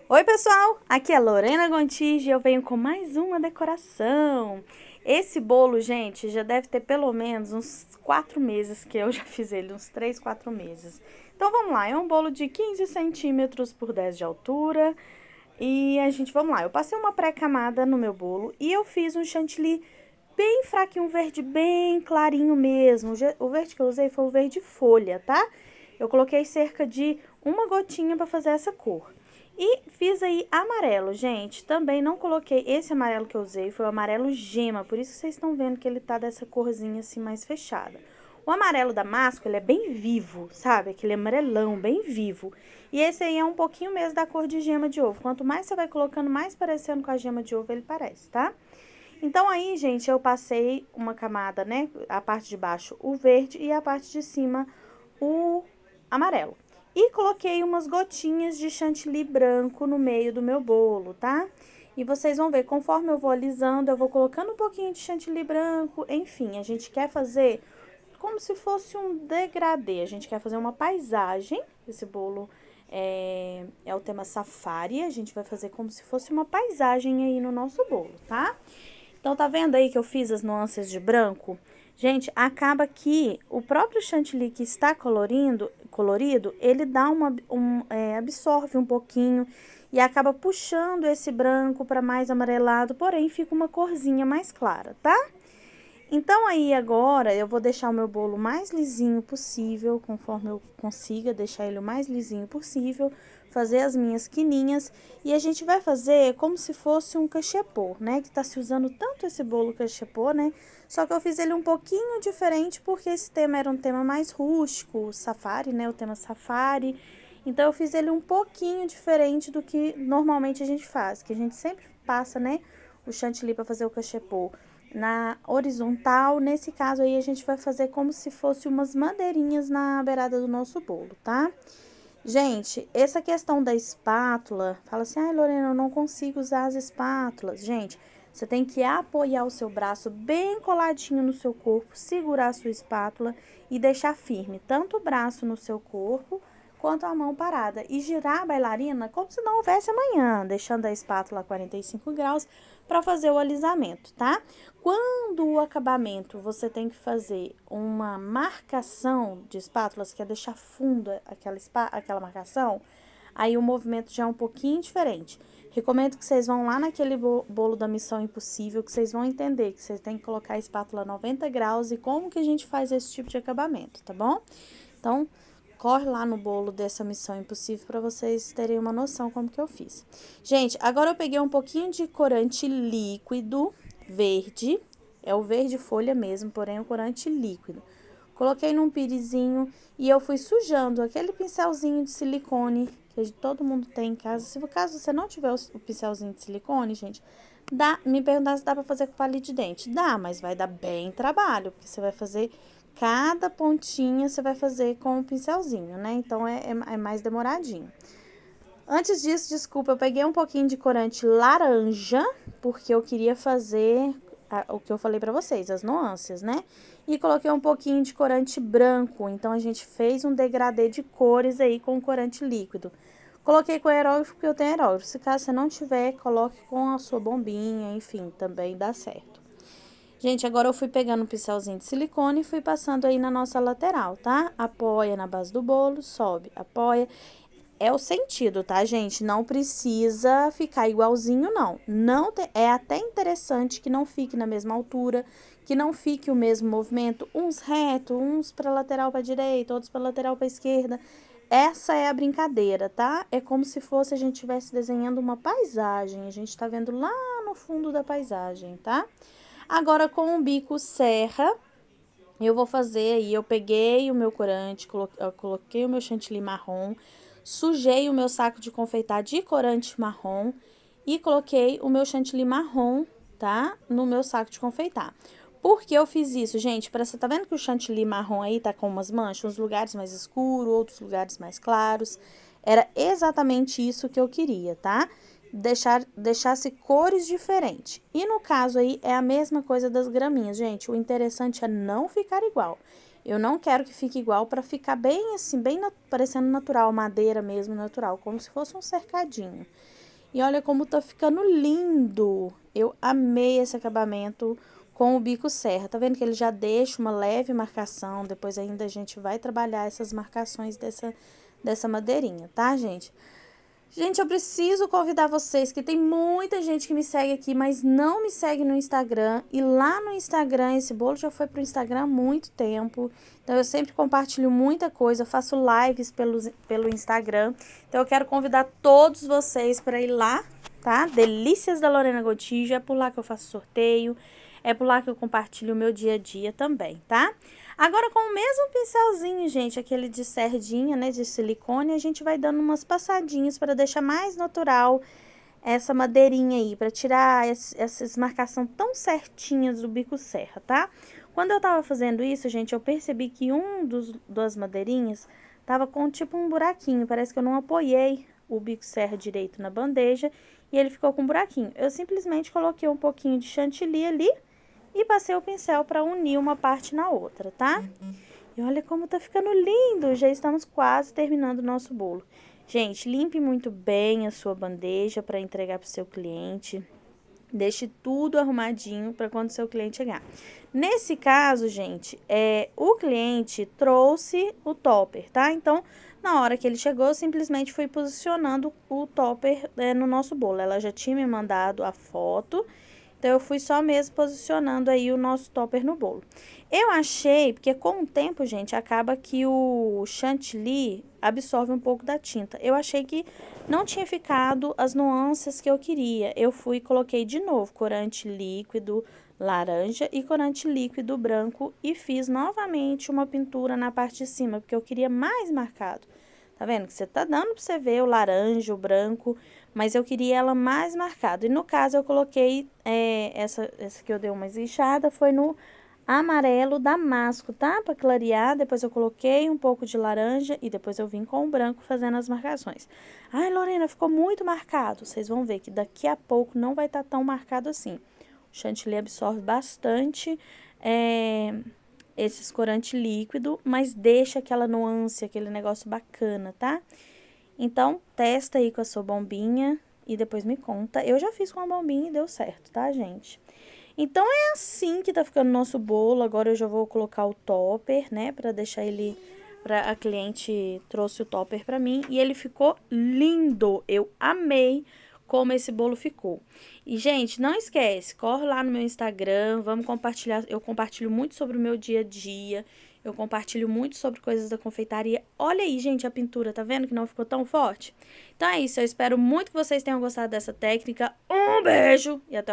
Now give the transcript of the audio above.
Oi, pessoal! Aqui é a Lorena Gontijo e eu venho com mais uma decoração. Esse bolo, gente, já deve ter pelo menos uns 4 meses que eu já fiz ele, uns 3, 4 meses. Então, vamos lá, é um bolo de 15 centímetros por 10 de altura. E vamos lá, eu passei uma pré-camada no meu bolo e eu fiz um chantilly bem fraquinho, um verde bem clarinho mesmo. O verde que eu usei foi o verde folha, tá? Eu coloquei cerca de uma gotinha para fazer essa cor. E fiz aí amarelo, gente. Também não coloquei esse amarelo que eu usei, foi o amarelo gema, por isso que vocês estão vendo que ele tá dessa corzinha assim mais fechada. O amarelo da Masco, ele é bem vivo, sabe? Aquele amarelão, bem vivo. E esse aí é um pouquinho mesmo da cor de gema de ovo. Quanto mais você vai colocando, mais parecendo com a gema de ovo ele parece, tá? Então, aí, gente, eu passei uma camada, né? A parte de baixo o verde e a parte de cima o amarelo. E coloquei umas gotinhas de chantilly branco no meio do meu bolo, tá? E vocês vão ver, conforme eu vou alisando, eu vou colocando um pouquinho de chantilly branco. Enfim, a gente quer fazer como se fosse um degradê. A gente quer fazer uma paisagem. Esse bolo é o tema safari. A gente vai fazer como se fosse uma paisagem aí no nosso bolo, tá? Então, tá vendo aí que eu fiz as nuances de branco? Gente, acaba que o próprio chantilly que está colorido, ele dá absorve um pouquinho e acaba puxando esse branco para mais amarelado, porém fica uma corzinha mais clara, tá? Então, aí agora eu vou deixar o meu bolo mais lisinho possível, conforme eu consiga deixar ele o mais lisinho possível, fazer as minhas quininhas e a gente vai fazer como se fosse um cachepô, né? Que tá se usando tanto esse bolo cachepô, né? Só que eu fiz ele um pouquinho diferente porque esse tema era um tema mais rústico, safari, né? O tema safari. Então, eu fiz ele um pouquinho diferente do que normalmente a gente faz, que a gente sempre passa, né? O chantilly para fazer o cachepô na horizontal. Nesse caso aí, a gente vai fazer como se fosse umas madeirinhas na beirada do nosso bolo, tá? Gente, essa questão da espátula, fala assim, ai, Lorena, eu não consigo usar as espátulas. Gente, você tem que apoiar o seu braço bem coladinho no seu corpo, segurar a sua espátula e deixar firme tanto o braço no seu corpo quanto a mão parada. E girar a bailarina como se não houvesse amanhã, deixando a espátula a 45 graus para fazer o alisamento, tá? Quando o acabamento você tem que fazer uma marcação de espátulas, que é deixar fundo aquela marcação, aí o movimento já é um pouquinho diferente. Recomendo que vocês vão lá naquele bolo da Missão Impossível, que vocês vão entender que vocês têm que colocar a espátula a 90 graus e como que a gente faz esse tipo de acabamento, tá bom? Então, corre lá no bolo dessa Missão Impossível para vocês terem uma noção como que eu fiz. Gente, agora eu peguei um pouquinho de corante líquido verde, é o verde folha mesmo, porém o corante líquido. Coloquei num pirizinho e eu fui sujando aquele pincelzinho de silicone que todo mundo tem em casa. Se caso você não tiver o pincelzinho de silicone, gente, me perguntar se dá pra fazer com palito de dente. Dá, mas vai dar bem trabalho, porque você vai fazer cada pontinha, você vai fazer com o pincelzinho, né? Então, é mais demoradinho. Antes disso, desculpa, eu peguei um pouquinho de corante laranja, porque eu queria fazer o que eu falei pra vocês, as nuances, né? E coloquei um pouquinho de corante branco, então a gente fez um degradê de cores aí com corante líquido. Coloquei com aerógrafo porque eu tenho aerógrafo. Se caso você não tiver, coloque com a sua bombinha, enfim, também dá certo. Gente, agora eu fui pegando um pincelzinho de silicone e fui passando aí na nossa lateral, tá? Apoia na base do bolo, sobe, apoia. É o sentido, tá, gente? Não precisa ficar igualzinho, não. É até interessante que não fique na mesma altura, que não fique o mesmo movimento, uns reto, uns para lateral para direita, outros para lateral para esquerda. Essa é a brincadeira, tá? É como se fosse a gente estivesse desenhando uma paisagem. A gente tá vendo lá no fundo da paisagem, tá? Agora, com o bico serra, eu vou fazer aí, eu peguei o meu corante, eu coloquei o meu chantilly marrom, sujei o meu saco de confeitar de corante marrom e coloquei o meu chantilly marrom, tá? No meu saco de confeitar. Por que eu fiz isso, gente? Você tá vendo que o chantilly marrom aí tá com umas manchas, uns lugares mais escuros, outros lugares mais claros? Era exatamente isso que eu queria, tá? Deixasse cores diferentes. E no caso aí, é a mesma coisa das graminhas, gente. O interessante é não ficar igual. Eu não quero que fique igual para ficar bem assim, bem parecendo natural, madeira mesmo natural, como se fosse um cercadinho. E olha como tá ficando lindo. Eu amei esse acabamento com o bico serra. Tá vendo que ele já deixa uma leve marcação, depois ainda a gente vai trabalhar essas marcações dessa madeirinha, tá, gente? Gente, eu preciso convidar vocês, que tem muita gente que me segue aqui, mas não me segue no Instagram. E lá no Instagram, esse bolo já foi pro Instagram há muito tempo. Então, eu sempre compartilho muita coisa, faço lives pelo Instagram. Então, eu quero convidar todos vocês para ir lá, tá? Delícias da Lorena Gontijo, é por lá que eu faço sorteio. É por lá que eu compartilho o meu dia a dia também, tá? Agora, com o mesmo pincelzinho, gente, aquele de sardinha, né, de silicone, a gente vai dando umas passadinhas para deixar mais natural essa madeirinha aí, para tirar essas marcações tão certinhas do bico serra, tá? Quando eu tava fazendo isso, gente, eu percebi que das madeirinhas tava com tipo um buraquinho, parece que eu não apoiei o bico serra direito na bandeja e ele ficou com um buraquinho. Eu simplesmente coloquei um pouquinho de chantilly ali e passei o pincel para unir uma parte na outra, tá? E olha como tá ficando lindo, já estamos quase terminando o nosso bolo. Gente, limpe muito bem a sua bandeja para entregar para o seu cliente. Deixe tudo arrumadinho para quando o seu cliente chegar. Nesse caso, gente, o cliente trouxe o topper, tá? Então, na hora que ele chegou, eu simplesmente fui posicionando o topper no nosso bolo. Ela já tinha me mandado a foto. Então, eu fui só mesmo posicionando aí o nosso topper no bolo. Eu achei, porque com o tempo, gente, acaba que o chantilly absorve um pouco da tinta. Eu achei que não tinha ficado as nuances que eu queria. Eu fui e coloquei de novo corante líquido laranja e corante líquido branco e fiz novamente uma pintura na parte de cima, porque eu queria mais marcado. Tá vendo que você tá dando pra você ver o laranja, o branco, mas eu queria ela mais marcada. E no caso eu coloquei, essa que eu dei uma eslixada, foi no amarelo damasco, tá? Pra clarear, depois eu coloquei um pouco de laranja e depois eu vim com o branco fazendo as marcações. Ai, Lorena, ficou muito marcado. Vocês vão ver que daqui a pouco não vai estar tão marcado assim. O chantilly absorve bastante, esses corante líquido, mas deixa aquela nuance, aquele negócio bacana, tá? Então, testa aí com a sua bombinha e depois me conta. Eu já fiz com a bombinha e deu certo, tá, gente? Então, é assim que tá ficando o nosso bolo. Agora, eu já vou colocar o topper, né, pra deixar ele... A cliente trouxe o topper pra mim e ele ficou lindo. Eu amei como esse bolo ficou. E, gente, não esquece, corre lá no meu Instagram, vamos compartilhar. Eu compartilho muito sobre o meu dia a dia, eu compartilho muito sobre coisas da confeitaria. Olha aí, gente, a pintura, tá vendo que não ficou tão forte? Então é isso, eu espero muito que vocês tenham gostado dessa técnica. Um beijo e até o